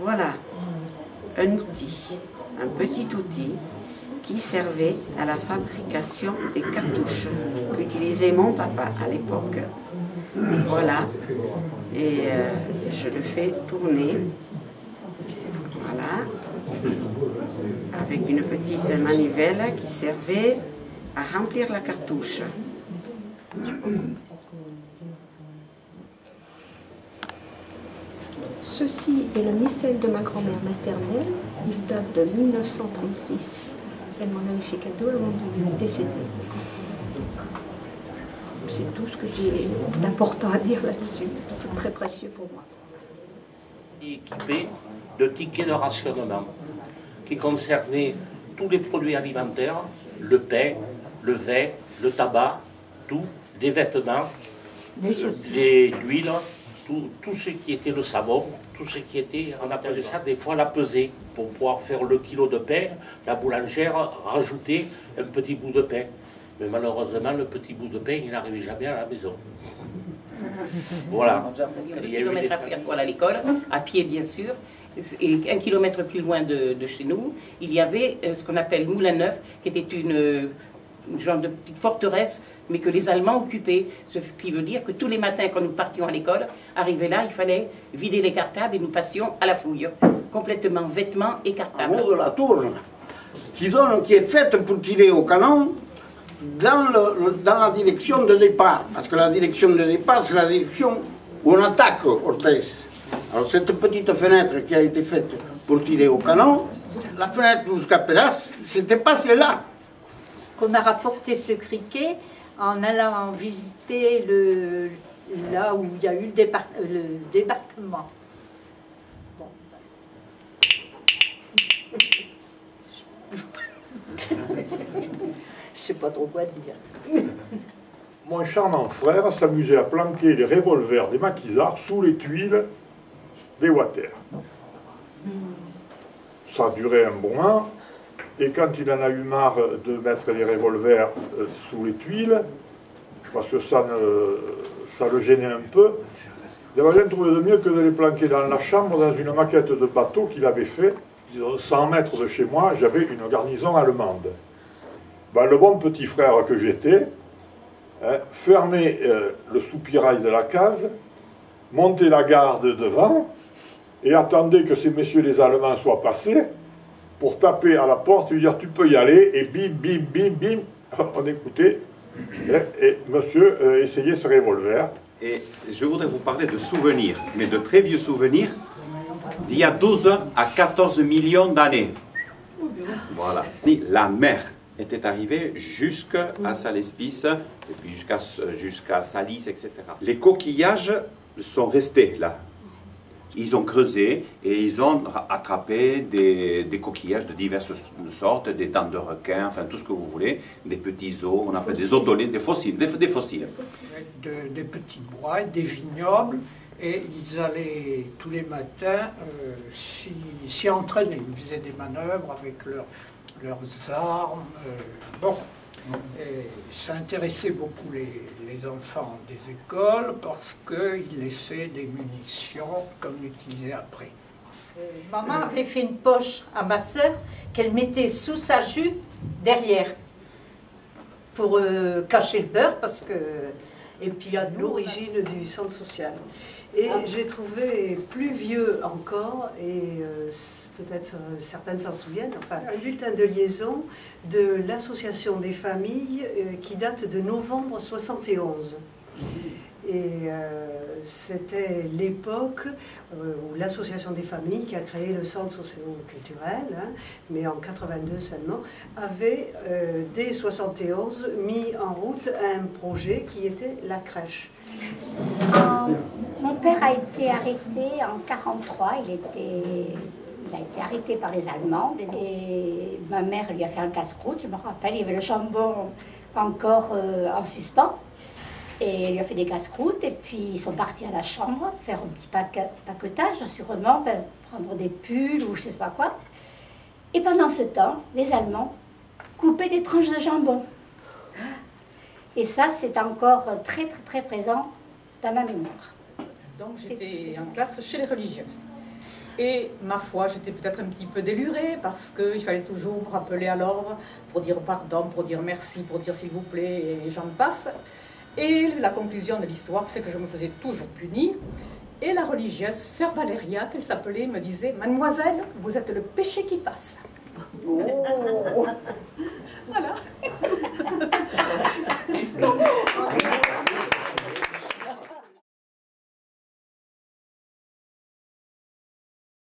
Voilà, un outil, un petit outil qui servait à la fabrication des cartouches qu'utilisait mon papa à l'époque. Voilà, et je le fais tourner, voilà, avec une petite manivelle qui servait à remplir la cartouche. Ceci est le missel de ma grand-mère maternelle. Il date de 1936. Elle m'en avait fait cadeau avant de décéder. C'est tout ce que j'ai d'important à dire là-dessus. C'est très précieux pour moi. Équipé de tickets de rationnement qui concernaient tous les produits alimentaires, le pain, le vin, le tabac, tout, les vêtements, l'huile, tout ce qui était le savon, tout ce qui était, on appelait ça des fois la pesée, pour pouvoir faire le kilo de pain, la boulangère rajoutait un petit bout de pain. Mais malheureusement, le petit bout de pain, il n'arrivait jamais à la maison. Voilà. Il y a 2 kilomètres à faire pour aller à l'école, à pied bien sûr. Et 1 kilomètre plus loin de chez nous, il y avait ce qu'on appelle Moulin Neuf, qui était une genre de petite forteresse, mais que les Allemands occupaient. Ce qui veut dire que tous les matins, quand nous partions à l'école, arrivé là, il fallait vider les cartables et nous passions à la fouille, complètement vêtements et cartables. En haut de la tour, qui est faite pour tirer au canon dans la direction de départ. Parce que la direction de départ, c'est la direction où on attaque Orthez. Alors cette petite fenêtre qui a été faite pour tirer au canon, la fenêtre jusqu'à Perras, c'était pas celle-là. Qu'on a rapporté ce criquet en allant visiter là où il y a eu le débarquement. Bon. Je sais pas trop quoi dire. Mon charmant frère s'amusait à planquer les revolvers des maquisards sous les tuiles des water. Ça a duré un bon an, et quand il en a eu marre de mettre les revolvers sous les tuiles, parce que ça le gênait un peu, il avait rien trouvé de mieux que de les planquer dans la chambre, dans une maquette de bateau qu'il avait fait. 100 mètres de chez moi, j'avais une garnison allemande. Ben, le bon petit frère que j'étais, fermait le soupirail de la case, montait la garde devant, et attendait que ces messieurs les Allemands soient passés, pour taper à la porte, lui dire tu peux y aller, et bim, bim, bim, bim, on écoutait, et monsieur essayait ce revolver. Et je voudrais vous parler de souvenirs, mais de très vieux souvenirs, d'il y a 12 à 14 millions d'années. Voilà. La mer était arrivée jusqu'à Salespis, et puis jusqu'à Salis, etc. Les coquillages sont restés là. Ils ont creusé et ils ont attrapé des coquillages de diverses sortes, des dents de requin, enfin tout ce que vous voulez, des petits os, on appelle des otoliths, des fossiles, des fossiles. Des petits bois, des vignobles, et ils allaient tous les matins s'y entraîner. Ils faisaient des manœuvres avec leurs armes. Bon. Et ça intéressait beaucoup les enfants des écoles parce qu'ils laissaient des munitions comme l'utiliser après. Maman avait fait une poche à ma sœur qu'elle mettait sous sa jupe derrière pour cacher le beurre parce que... Et puis à l'origine du centre social. Et j'ai trouvé plus vieux encore, et peut-être certaines s'en souviennent, enfin, un bulletin de liaison de l'association des familles qui date de novembre 71. Et c'était l'époque où l'association des familles qui a créé le centre socio-culturel, mais en 82 seulement, avait dès 71 mis en route un projet qui était la crèche. Mon père a été arrêté en 1943, il a été arrêté par les Allemands et ma mère lui a fait un casse-croûte, je me rappelle, il y avait le jambon encore en suspens. Et elle lui a fait des casse-croûtes, et puis ils sont partis à la chambre, faire un petit paquetage, sûrement, prendre des pulls ou je sais pas quoi. Et pendant ce temps, les Allemands coupaient des tranches de jambon. Et ça, c'est encore très, très, très présent dans ma mémoire. Donc j'étais en classe chez les religieuses. Et ma foi, j'étais peut-être un petit peu délurée parce qu'il fallait toujours me rappeler à l'ordre pour dire pardon, pour dire merci, pour dire s'il vous plaît, et j'en passe. Et la conclusion de l'histoire, c'est que je me faisais toujours punir. Et la religieuse, sœur Valéria, qu'elle s'appelait, me disait « Mademoiselle, vous êtes le péché qui passe. »